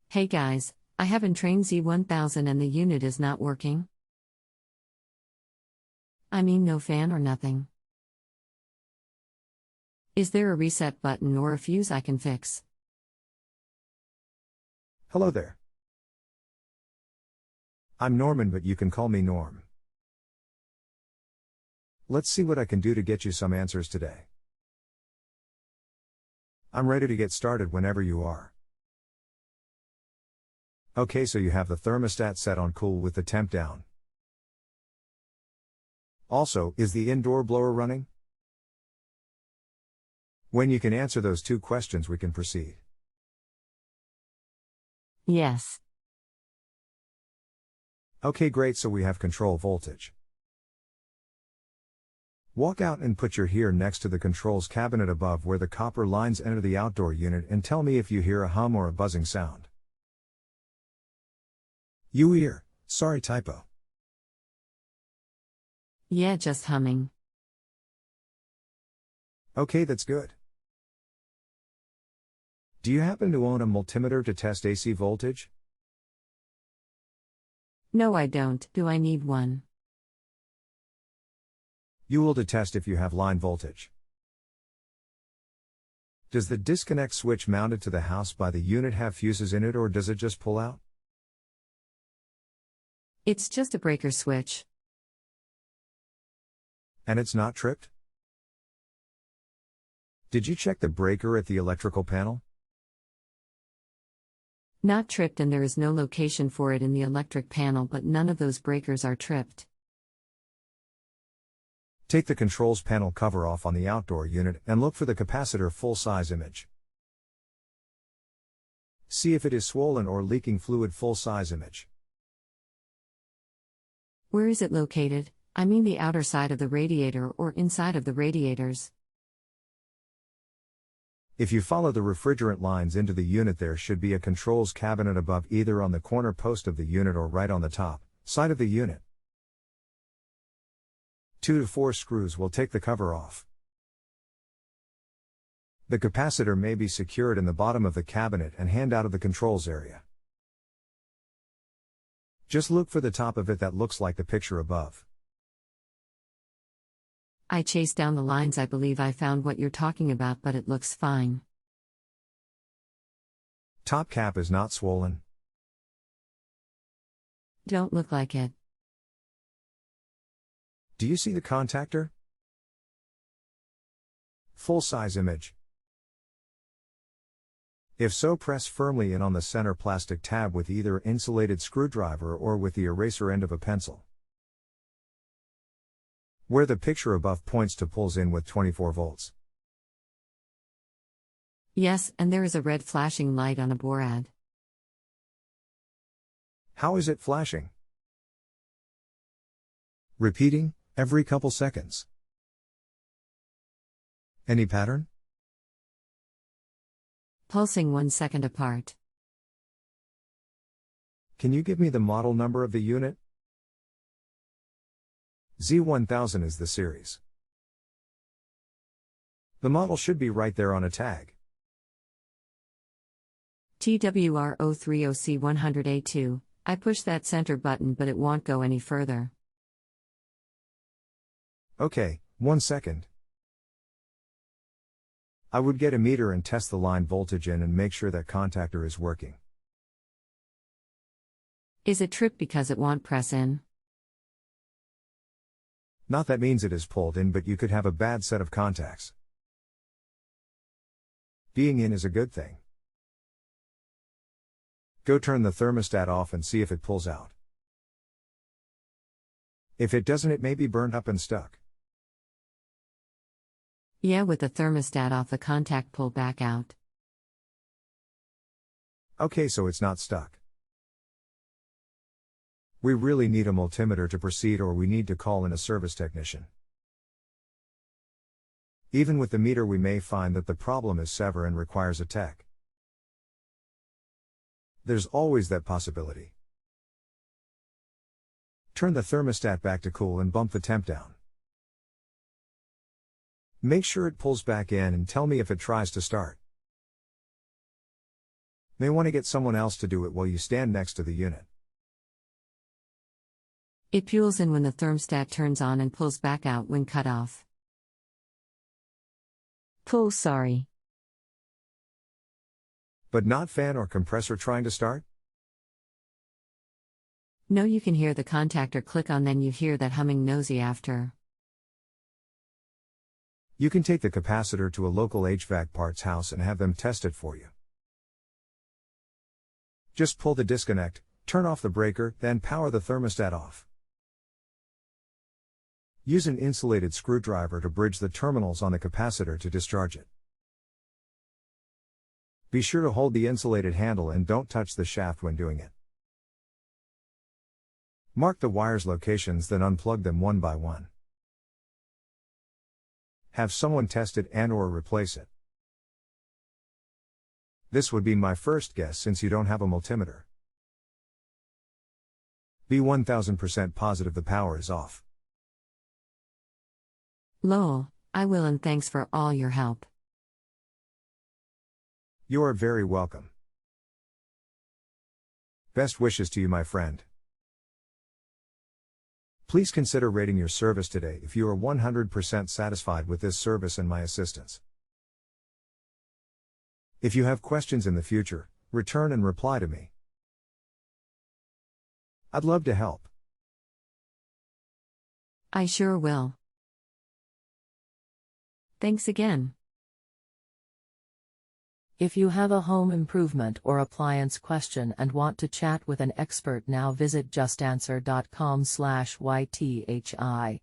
Hey guys, I have a trane xe1000 and the unit is not working. I mean no fan or nothing. Is there a reset button or a fuse I can fix? Hello there. I'm Norman, but you can call me Norm. Let's see what I can do to get you some answers today. I'm ready to get started whenever you are. Okay, so you have the thermostat set on cool with the temp down. Also, is the indoor blower running? When you can answer those two questions, we can proceed. Yes. Okay, great, so we have control voltage. Walk out and put your ear next to the controls cabinet above where the copper lines enter the outdoor unit and tell me if you hear a hum or a buzzing sound. You hear, sorry typo. Yeah, just humming. Okay, that's good. Do you happen to own a multimeter to test AC voltage? No, I don't. Do I need one? You will detect if you have line voltage. Does the disconnect switch mounted to the house by the unit have fuses in it, or does it just pull out? It's just a breaker switch. And it's not tripped? Did you check the breaker at the electrical panel? Not tripped, and there is no location for it in the electric panel, but none of those breakers are tripped. Take the controls panel cover off on the outdoor unit and look for the capacitor full-size image. See if it is swollen or leaking fluid full-size image. Where is it located? I mean the outer side of the radiator or inside of the radiators. If you follow the refrigerant lines into the unit, there should be a controls cabinet above, either on the corner post of the unit or right on the top side of the unit. 2 to 4 screws will take the cover off. The capacitor may be secured in the bottom of the cabinet and hand out of the controls area. Just look for the top of it that looks like the picture above. I chased down the lines. I believe I found what you're talking about, but it looks fine. Top cap is not swollen. Don't look like it. Do you see the contactor? Full-size image. If so, press firmly in on the center plastic tab with either insulated screwdriver or with the eraser end of a pencil. Where the picture above points to pulls in with 24 volts. Yes, and there is a red flashing light on a board. How is it flashing? Repeating, every couple seconds. Any pattern? Pulsing 1 second apart. Can you give me the model number of the unit? Z1000 is the series. The model should be right there on a tag. TWR030C100A2, I push that center button but it won't go any further. Okay, 1 second. I would get a meter and test the line voltage in and make sure that contactor is working. Is it tripped because it won't press in? Not that means it is pulled in, but you could have a bad set of contacts. Being in is a good thing. Go turn the thermostat off and see if it pulls out. If it doesn't, it may be burned up and stuck. Yeah, with the thermostat off, the contact pulled back out. Okay, so it's not stuck. We really need a multimeter to proceed, or we need to call in a service technician. Even with the meter, we may find that the problem is severe and requires a tech. There's always that possibility. Turn the thermostat back to cool and bump the temp down. Make sure it pulls back in and tell me if it tries to start. May want to get someone else to do it while you stand next to the unit. It pulls in when the thermostat turns on and pulls back out when cut off. Pull sorry. But not fan or compressor trying to start? No, you can hear the contactor click on, then you hear that humming nosy after. You can take the capacitor to a local HVAC parts house and have them test it for you. Just pull the disconnect, turn off the breaker, then power the thermostat off. Use an insulated screwdriver to bridge the terminals on the capacitor to discharge it. Be sure to hold the insulated handle and don't touch the shaft when doing it. Mark the wires' locations, then unplug them one by one. Have someone test it and/or replace it. This would be my first guess since you don't have a multimeter. Be 1000% positive the power is off. Lol, I will, and thanks for all your help. You are very welcome. Best wishes to you, my friend. Please consider rating your service today if you are 100% satisfied with this service and my assistance. If you have questions in the future, return and reply to me. I'd love to help. I sure will. Thanks again. If you have a home improvement or appliance question and want to chat with an expert now, visit JustAnswer.com/YTHI.